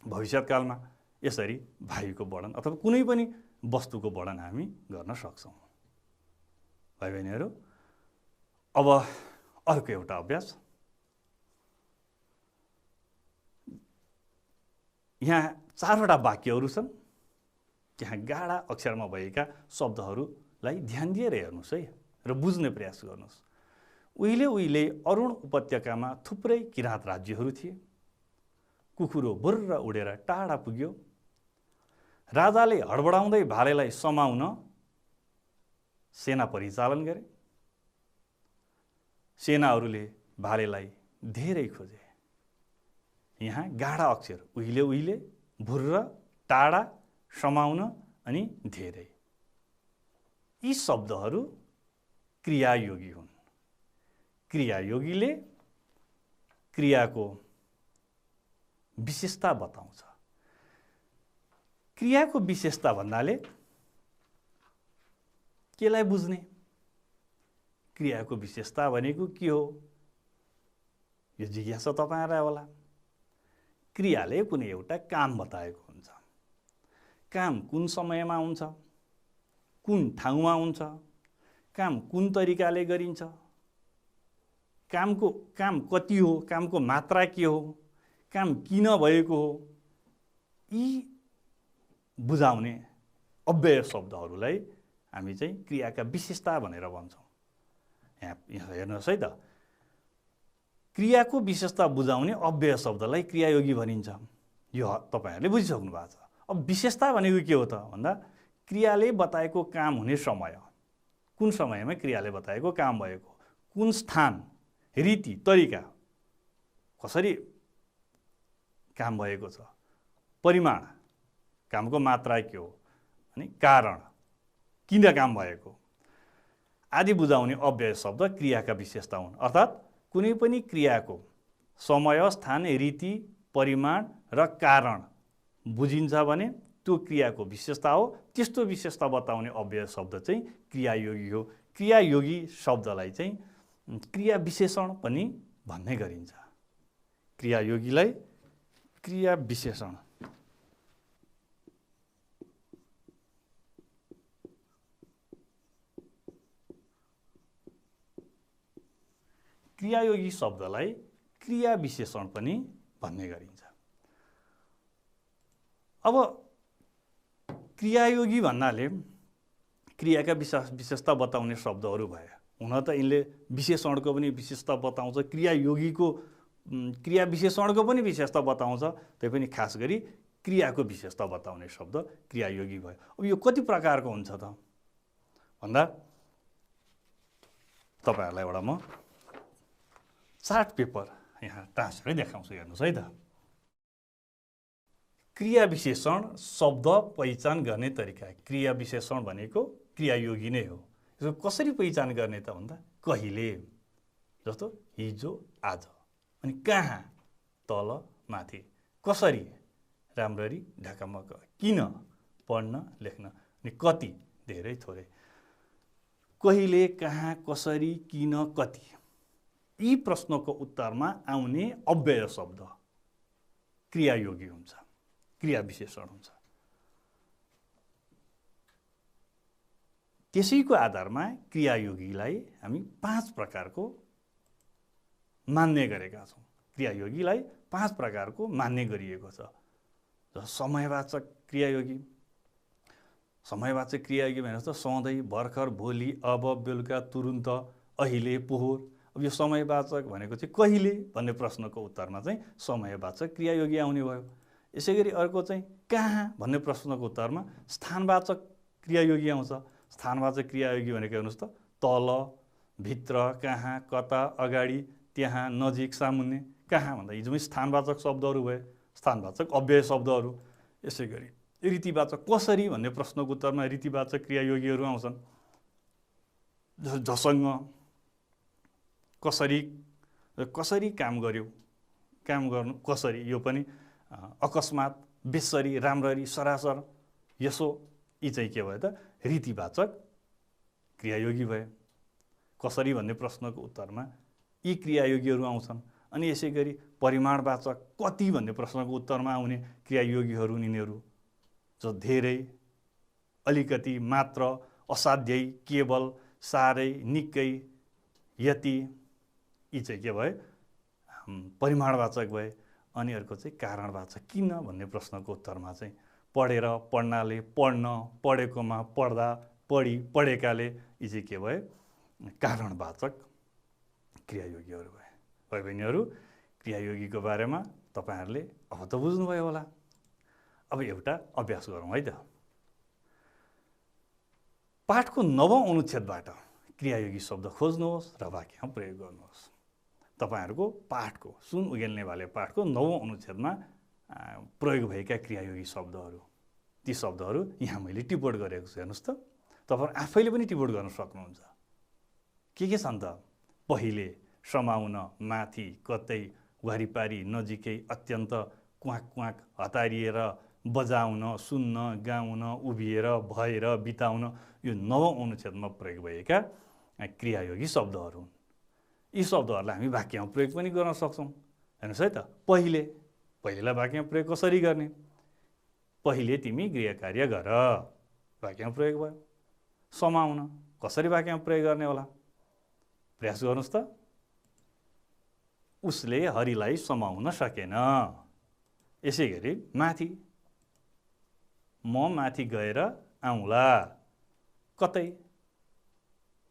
भविष्यकालमा। यसरी भाइको वर्णन अथवा कुनै पनि वस्तुको वर्णन हामी गर्न सक्छौँ। भाइ बहिनीहरू, अब अर्को एउटा अभ्यास। यहाँ 4वटा वाक्यहरू छन्। त्यहाँ गाढा अक्षरमा भएका शब्दहरूलाई ध्यान दिएर हेर्नुहोस् है र बुझ्ने प्रयास गर्नुहोस्। उहिले उहिले अरुण उपत्यकामा थुप्रै किराँत राज्यहरू थिए। कुकुरो बुर्र उडेर टाढा पुग्यो। राजाले हडबडाउँदै भालेलाई समाउन सेना परिचालन गरे। सेनाहरूले भालेलाई धेरै खोजे। यहाँ गाढा अक्षर उहिले उहिले, भुर्र, टाढा, समाउन अनि धेरै, यी शब्दहरू क्रियायोगी हुन्। क्रियायोगीले क्रियाको विशेषता बताउँछ। क्रियाको विशेषता भन्नाले केलाई बुझ्ने? क्रियाको विशेषता भनेको के हो? यो जिज्ञासा तपाईहरुलाई होला। क्रियाले कुनै एउटा काम बताएको हुन्छ। काम कुन समयमा हुन्छ, कुन ठाउँमा हुन्छ, काम कुन तरिकाले गरिन्छ, काम कति हो, कामको मात्रा के हो, काम किन भएको हो, यी बुझाउने अव्यय शब्दहरूलाई हामी चाहिँ क्रियाका विशेषता भनेर भन्छौँ। यहाँ हेर्नुहोस् है त, क्रियाको विशेषता बुझाउने अव्यय शब्दलाई क्रियायोगी भनिन्छ। यो तपाईहरुले बुझिसक्नु भएको छ। अब विशेषता भनेको के हो त भन्दा क्रियाले बताएको काम हुने समय, कुन समयमा क्रियाले बताएको काम भएको, कुन स्थान, रीति, तरिका, कसरी काम भएको छ, परिमाण, कामको मात्रा के हो, अनि कारण, किन काम भएको आदि बुझाउने अव्यय शब्द क्रियाका विशेषता हुन्। अर्थात् कुनै पनि क्रियाको समय, स्थान, रीति, परिमाण र कारण बुझिन्छ भने त्यो क्रियाको विशेषता हो। त्यस्तो विशेषता बताउने अव्यय शब्द चाहिँ क्रियायोगी हो। क्रियायोगी शब्दलाई चाहिँ क्रिया विशेषण पनि भन्ने गरिन्छ। क्रियायोगीलाई क्रिया विशेषण क्रियायोगी शब्दलाई क्रिया विशेषण पनि भन्ने गरिन्छ। अब क्रियायोगी भन्नाले क्रियाका विशेषता बताउने शब्दहरू भए। हुन त यिनले विशेषणको पनि विशेषता बताउँछ, क्रियायोगीको क्रिया विशेषणको पनि विशेषता बताउँछ। त्यही पनि खास गरी क्रियाको विशेषता बताउने शब्द क्रियायोगी भयो। अब यो कति प्रकारको हुन्छ त भन्दा तपाईहरुलाई एउटा म चार्ट पेपर यहाँ टाँसेरै देखाउँछु, हेर्नुहोस् है त। क्रिया विशेषण शब्द पहिचान गर्ने तरिका। क्रिया विशेषण भनेको क्रियायोगी नै हो। यसको कसरी पहिचान गर्ने त भन्दा कहिले, जस्तो हिजो, आज, अनि कहाँ, तल, माथि, कसरी, राम्ररी, ढाकामक, किन, पढ्न, लेख्न, अनि कति, धेरै, थोरै, कहिले, कहाँ, कसरी, किन, कति, यी प्रश्नको उत्तरमा आउने अव्यय शब्द क्रियायोगी हुन्छ, क्रिया विशेषण हुन्छ। त्यसैको आधारमा क्रियायोगीलाई हामी 5 प्रकारको मान्ने गरेका छौँ। क्रियायोगीलाई 5 प्रकारको मान्ने गरिएको छ। समयवाचक क्रियायोगी। समयवाचक क्रियायोगी भनेको त सधैँ, भर्खर, भोलि, अब, बेलुका, तुरुन्त, अहिले, पोहोर। अब यो समयवाचक भनेको चाहिँ कहिले भन्ने प्रश्नको उत्तरमा चाहिँ समयवाचक क्रियायोगी आउने भयो। यसैगरी अर्को चाहिँ कहाँ भन्ने प्रश्नको उत्तरमा स्थानवाचक क्रियायोगी आउँछ। स्थानवाचक क्रियायोगी भनेको हेर्नुहोस् त, तल, भित्र, कहाँ, कता, अगाडि, त्यहाँ, नजिक, सामुन्ने। कहाँ भन्दा यी चाहिँ स्थानवाचक शब्दहरू भए, स्थानवाचक अव्यय शब्दहरू। यसैगरी रीतिवाचक कसरी भन्ने प्रश्नको उत्तरमा रीतिवाचक क्रियायोगीहरू आउँछन्। झसँग, कसरी काम गर्यो, काम गर्नु कसरी, यो पनि अकस्मात, बेसरी, राम्ररी, सरासर, यसो, यी चाहिँ के भयो त रीतिवाचक क्रियायोगी भए। कसरी भन्ने प्रश्नको उत्तरमा यी क्रियायोगीहरू आउँछन्। अनि यसैगरी परिमाणवाचक कति भन्ने प्रश्नको उत्तरमा आउने क्रियायोगीहरू यिनीहरू, जो धेरै, अलिकति, मात्र, असाध्यै, केवल, साह्रै, निकै, यति, यी चाहिँ के भए परिमाणवाचक भए। अनि अर्को चाहिँ कारणवाचक, किन भन्ने प्रश्नको उत्तरमा चाहिँ पढेर, पढ्नाले, पढ्न, पढेकोमा, पढ्दा, पढी, पढेकाले, यी चाहिँ के भए कारणवाचक क्रियायोगीहरू भए। भाइ बहिनीहरू, क्रियायोगीको बारेमा तपाईहरुले अब त बुझ्नुभयो होला। अब एउटा अभ्यास गरौँ है त। पाठको 9औं अनुच्छेदबाट क्रियायोगी शब्द खोज्नुहोस् र वाक्यमा प्रयोग गर्नुहोस्। तपाईहरुको पाठको सुन उगेल्ने वाले पाठको 9औं अनुच्छेदमा प्रयोग भएका क्रियायोगी शब्दहरू, ती शब्दहरू यहाँ मैले टिप्पण गरेको छु। हेर्नुस् त, तपाईहरु आफैले पनि टिप्पण गर्न सक्नुहुन्छ। के छन् त? पहिले, समाउन, माथि, कतै, वारिपारी, नजिकै, अत्यन्त, क्वाक क्वाक, हतारिएर, बजाउन, सुन्न, गाउन, उभिएर, भएर, बिताउन, यो 9औं अनुच्छेदमा प्रयोग भएका क्रियायोगी शब्दहरू हुन्। यी शब्दहरूलाई हामी वाक्यमा प्रयोग पनि गर्न सक्छौँ। हेर्नुहोस् है त, पहिलेलाई वाक्यमा प्रयोग कसरी गर्ने? पहिले तिमी गृह कार्य गर, वाक्यमा प्रयोग भयो। समाउन कसरी वाक्यमा प्रयोग गर्ने होला? प्रयास गर्नुहोस् त। उसले हरिलाई समाउन सकेन। यसै गरी माथि, म माथि गएर आउँला। कतै,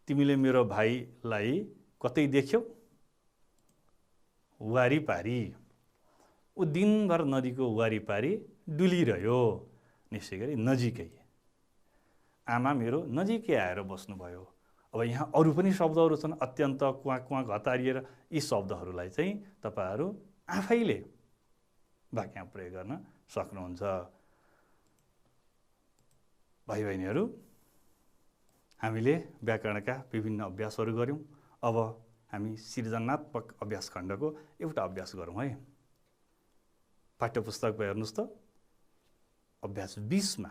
तिमीले मेरो भाइलाई कतै देख्यौ? वारिपारी, ऊ दिनभर नदीको वारिपारी डुलिरह्यो। यसै गरी नजिकै, आमा मेरो नजिकै आएर बस्नुभयो। अब यहाँ अरू पनि शब्दहरू छन्, अत्यन्त, क्वाक क्वाक, हतारिएर। यी शब्दहरूलाई चाहिँ तपाईहरु आफैले वाक्यमा प्रयोग गर्न सक्नुहुन्छ। भाइ बहिनीहरू, हामीले व्याकरणका विभिन्न अभ्यासहरू गर्यौं। अब हामी सृजनात्मक अभ्यास खण्डको एउटा अभ्यास गरौँ है। पाठ्यपुस्तकमा हेर्नुहोस् त, अभ्यास 20 मा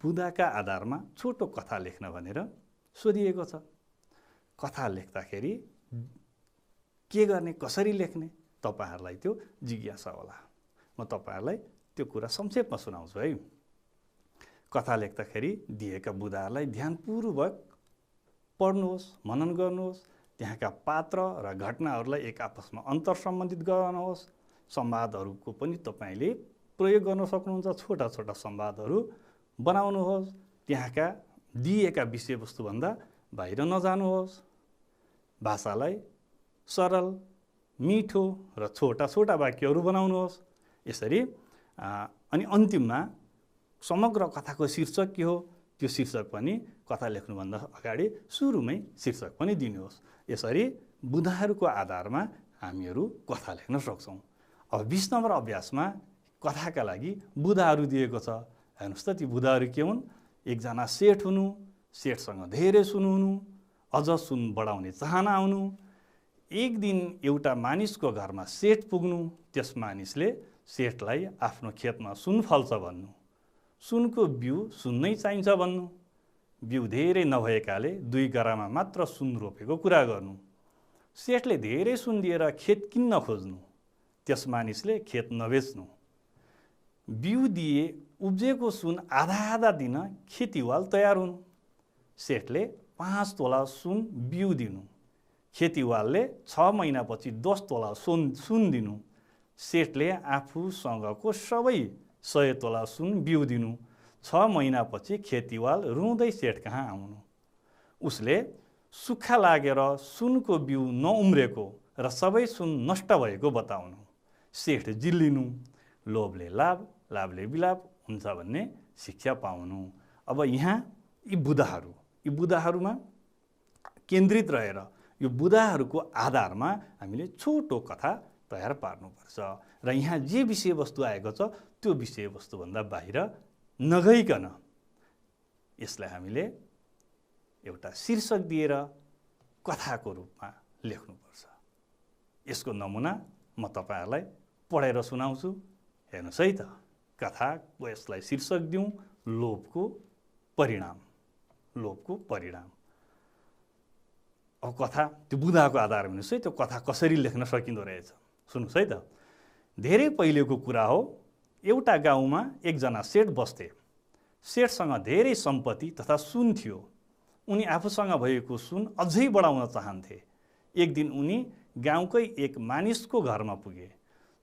बुदाका आधारमा छोटो कथा लेख्न भनेर सोधिएको छ। कथा लेख्दाखेरि के गर्ने, कसरी लेख्ने, तपाईहरुलाई त्यो जिज्ञासा होला। म तपाईहरुलाई त्यो कुरा संक्षेपमा सुनाउँछु है। कथा लेख्दाखेरि दिएका बुदाहरूलाई ध्यानपूर्वक पढ्नुहोस्, मनन गर्नुहोस्। त्यहाँका पात्र र घटनाहरूलाई एक आपसमा अन्तर सम्बन्धित गर्नुहोस्। संवादहरूको पनि तपाईले प्रयोग गर्न सक्नुहुन्छ। छोटा छोटा संवादहरू बनाउनुहोस्। त्यहाँका दिएका विषयवस्तुभन्दा बाहिर नजानुहोस्। भाषालाई सरल, मिठो र छोटा छोटा वाक्यहरू बनाउनुहोस्। यसरी अनि अन्तिममा समग्र कथाको शीर्षक के हो, त्यो शीर्षक पनि कथा लेख्नुभन्दा अगाडि सुरुमै शीर्षक पनि दिनुहोस्। यसरी बुदाहरूको आधारमा हामीहरू कथा लेख्न सक्छौँ। अब 20 नम्बर अभ्यासमा कथाका लागि बुदाहरू दिएको छ। हेर्नुहोस् त, ती बुदाहरू के हुन्? एकजना सेठ हुनु, सेठसँग धेरै सुन हुनु, अझ सुन बढाउने चाहना आउनु, एक दिन एउटा मानिसको घरमा सेठ पुग्नु, त्यस मानिसले सेठलाई आफ्नो खेतमा सुन फल्छ भन्नु, सुनको बिउ सुन्नै चाहिन्छ भन्नु, बिउ धेरै नभएकाले 2 गरामा मात्र सुन रोपेको कुरा गर्नु, सेठले धेरै सुन दिएर खेत किन्न खोज्नु, त्यस मानिसले खेत नबेच्नु, बिउ दिए उब्जेको सुन आधा आधा दिन खेतीवाल तयार हुनु, सेठले 5 तोला सुन बिउ दिनु, खेतीवालले 6 महिनापछि 10 तोला सुन दिनु, सेठले आफूसँगको सबै 100 तोला सुन बिउ दिनु, 6 महिनापछि खेतीवाल रुँदै सेठ कहाँ आउनु, उसले सुक्खा लागेर सुनको बिउ नउम्रेको र सबै सुन नष्ट भएको बताउनु, सेठ जिल्लिनु, लोभले लाभ, लाभले विलाप हुन्छ भन्ने शिक्षा पाउनु। अब यहाँ यी बुदाहरूमा केन्द्रित रहेर यो बुदाहरूको आधारमा हामीले छोटो कथा तयार पार्नुपर्छ र यहाँ जे विषयवस्तु आएको छ त्यो विषयवस्तुभन्दा बाहिर नगइकन यसलाई हामीले एउटा शीर्षक दिएर कथाको रूपमा लेख्नुपर्छ। यसको नमुना म तपाईहरुलाई पढेर सुनाउँछु। हेर्नुहोस् है त, कथाको यसलाई शीर्षक दिउँ लोभको परिणाम। अब कथा त्यो बुदाको आधारमा हेर्नुहोस् है, त्यो कथा कसरी लेख्न सकिँदो रहेछ सुन्नुहोस् है त। धेरै पहिलेको कुरा हो, एउटा गाउँमा एकजना सेठ बस्थे। सेठसँग धेरै सम्पत्ति तथा सुन थियो। उनी आफूसँग भएको सुन अझै बढाउन चाहन्थे। एक दिन उनी गाउँकै एक मानिसको घरमा पुगे।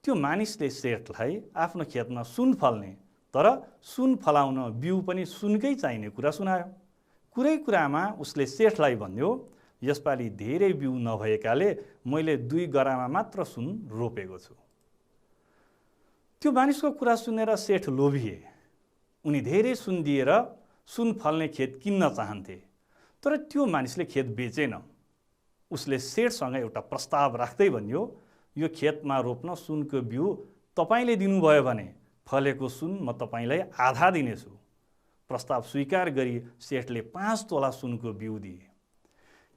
त्यो मानिसले सेठलाई आफ्नो खेतमा सुन फल्ने तर सुन फलाउन बिउ पनि सुनकै चाहिने कुरा सुनायो। कुरै कुरामा उसले सेठलाई भन्यो, यसपालि धेरै बिउ नभएकाले मैले 2 गरामा मात्र सुन रोपेको छु। त्यो मानिसको कुरा सुनेर सेठ लोभिए। उनी धेरै सुन दिएर सुन फल्ने खेत किन्न चाहन्थे, तर त्यो मानिसले खेत बेचेन। उसले सेठसँग एउटा प्रस्ताव राख्दै भन्यो, यो खेतमा रोप्न सुनको बिउ तपाईँले दिनुभयो भने फलेको सुन म तपाईँलाई आधा दिनेछु। प्रस्ताव स्वीकार गरी सेठले 5 तोला सुनको बिउ दिए।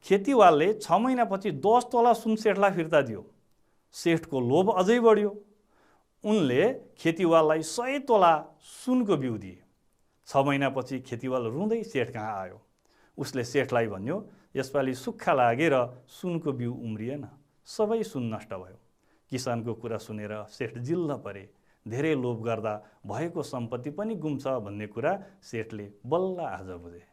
खेतीवालले 6 महिनापछि 10 तोला सुन सेठलाई फिर्ता दियो। सेठको लोभ अझै बढ्यो। उनले खेतीवाललाई 100 तोला सुनको बिउ दिए। 6 महिनापछि खेतीवाल रुँदै सेठ कहाँ आयो। उसले सेठलाई भन्यो, यसपालि सुक्खा लागेर सुनको बिउ उम्रिएन, सबै सुन नष्ट भयो। किसानको कुरा सुनेर सेठ जिल्ल परे। धेरै लोभ गर्दा भएको सम्पत्ति पनि गुम्छ भन्ने कुरा सेठले बल्ल आज बुझे।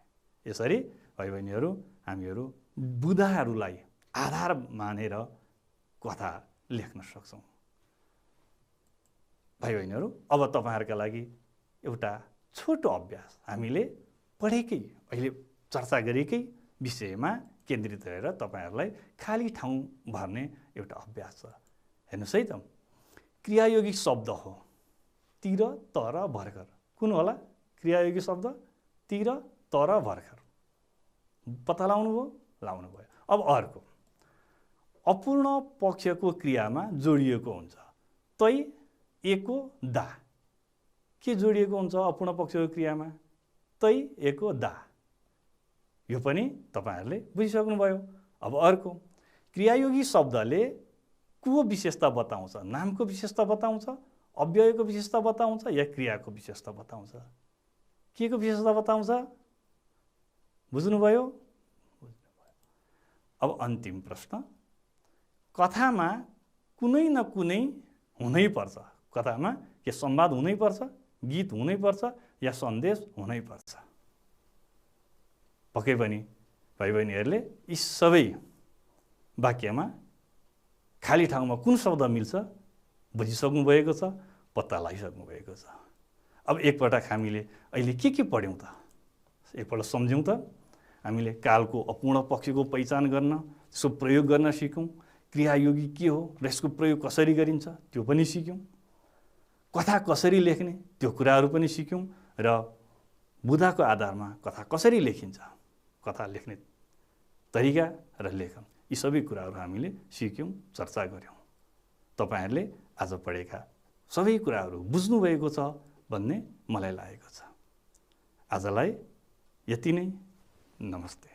यसरी भाइ बहिनीहरू, हामीहरू बुदाहरूलाई आधार मानेर कथा लेख्न सक्छौँ। भाइ बहिनीहरू, अब तपाईँहरूका लागि एउटा छोटो अभ्यास, हामीले पढेकै अहिले चर्चा गरेकै विषयमा केन्द्रित रहेर तपाईँहरूलाई खाली ठाउँ भर्ने एउटा अभ्यास छ। हेर्नुहोस् है त, क्रियायोगी शब्द हो तिर तर भर्खर। कुन होला क्रियायोगी शब्द? तिर तर भर्खर। पत्ता लाउनु भयो? लाउनु भयो। अब अर्को, अपूर्ण पक्षको क्रियामा जोडिएको हुन्छ तै एको दा। के जोडिएको हुन्छ अपूर्ण पक्षको क्रियामा? तै एको दा। यो पनि तपाईँहरूले बुझिसक्नुभयो। अब अर्को, क्रियायोगी शब्दले को विशेषता बताउँछ? नामको विशेषता बताउँछ, अव्ययको विशेषता बताउँछ, या क्रियाको विशेषता बताउँछ? के को विशेषता बताउँछ? बुझ्नुभयो? अब अन्तिम प्रश्न, कथामा कुनै न कुनै हुनैपर्छ। कथामा के संवाद हुनैपर्छ, गीत हुनैपर्छ, या सन्देश हुनैपर्छ? पक्कै पनि भाइ बहिनीहरूले यी सबै वाक्यमा खाली ठाउँमा कुन शब्द मिल्छ बुझिसक्नु भएको छ, पत्ता लगाइसक्नु भएको छ। अब एकपटक हामीले अहिले के पढ्यौँ त, एकपल्ट सम्झौँ त। हामीले कालको अपूर्ण पक्षको पहिचान गर्न, त्यसको प्रयोग गर्न सिक्यौँ। क्रियायोगी के हो र यसको प्रयोग कसरी गरिन्छ त्यो पनि सिक्यौँ। कथा कसरी लेख्ने त्यो कुराहरू पनि सिक्यौँ। र बुदाको आधारमा कथा कसरी लेखिन्छ, कथा लेख्ने तरिका र लेखन, यी सबै कुराहरू हामीले सिक्यौँ, चर्चा गऱ्यौँ। तपाईँहरूले आज पढेका सबै कुराहरू बुझ्नुभएको छ भन्ने मलाई लागेको छ। आजलाई यति नै। नमस्ते।